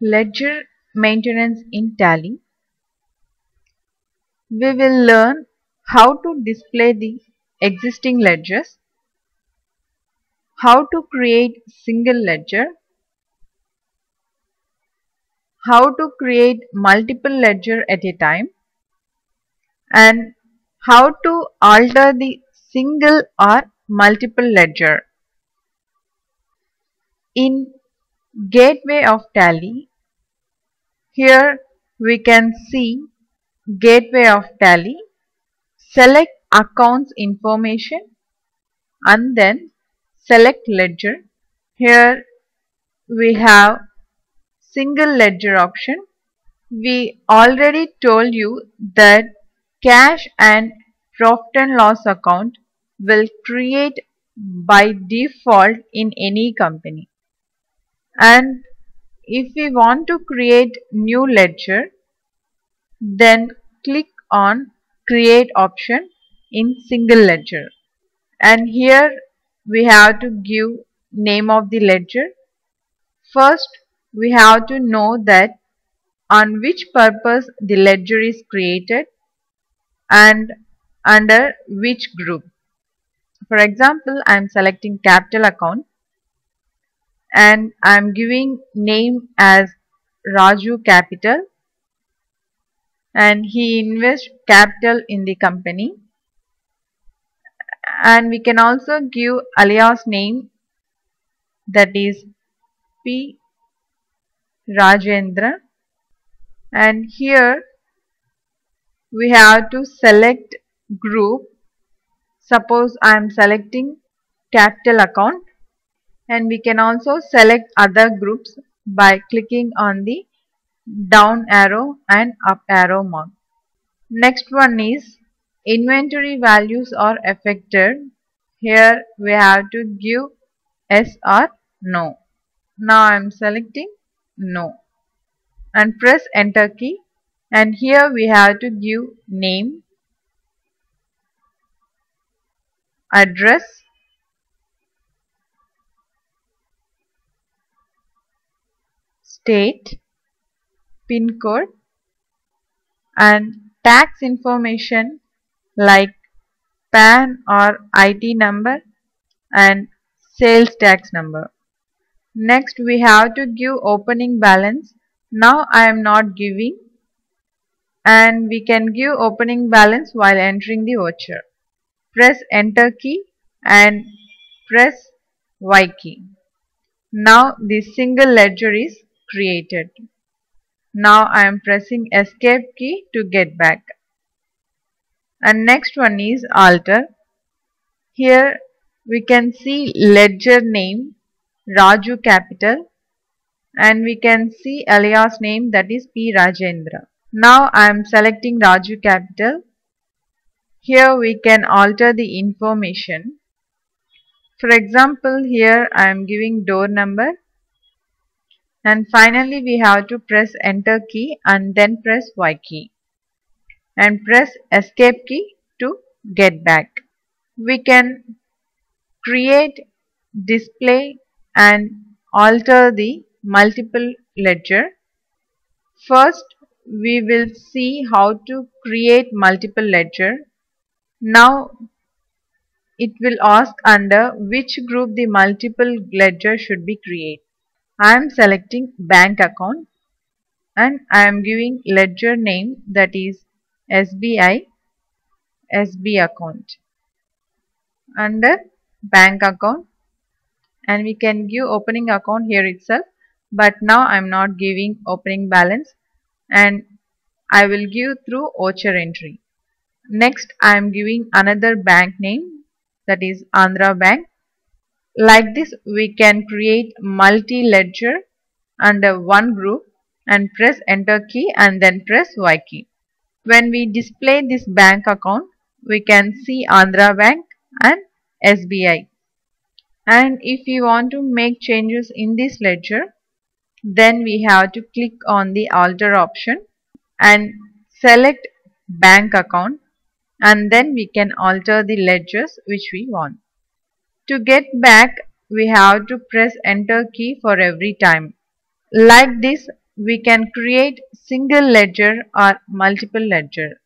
Ledger maintenance in Tally. We will learn how to display the existing ledgers, how to create single ledger, how to create multiple ledger at a time, and how to alter the single or multiple ledger. In Gateway of Tally, here we can see Gateway of Tally. Select accounts information and then select ledger. Here we have single ledger option. We already told you that cash and profit and loss account will create by default in any company. And if we want to create new ledger, then click on create option in single ledger. And here we have to give name of the ledger. First, we have to know that on which purpose the ledger is created and under which group. For example, I am selecting capital account and I am giving name as Raju Capital, and he invests capital in the company. And we can also give alias name, that is P Rajendra, and here we have to select group. Suppose I am selecting capital account, and we can also select other groups by clicking on the down arrow and up arrow mark. Next one is inventory values are affected. Here we have to give yes or no. Now I am selecting no and press enter key, and here we have to give name, address, state, PIN code, and tax information like PAN or IT number and sales tax number. Next we have to give opening balance. Now I am not giving, and we can give opening balance while entering the voucher. Press enter key and press Y key. Now the single ledger is created. Now I am pressing escape key to get back. And next one is alter. Here we can see ledger name Raju Capital, and we can see alias name, that is P Rajendra. Now I am selecting Raju Capital. Here we can alter the information. For example, here I am giving door number, and finally we have to press enter key and then press Y key and press escape key to get back. We can create, display and alter the multiple ledger. First we will see how to create multiple ledger. Now it will ask under which group the multiple ledger should be created. I am selecting bank account and I am giving ledger name, that is SBI SB account under bank account, and we can give opening account here itself, but now I am not giving opening balance and I will give through voucher entry. Next I am giving another bank name, that is Andhra Bank. Like this we can create multi-ledger under one group and press enter key and then press Y key. When we display this bank account, we can see Andhra Bank and SBI. And if we want to make changes in this ledger, then we have to click on the alter option and select bank account, and then we can alter the ledgers which we want. To get back, we have to press enter key for every time. Like this we can create single ledger or multiple ledger.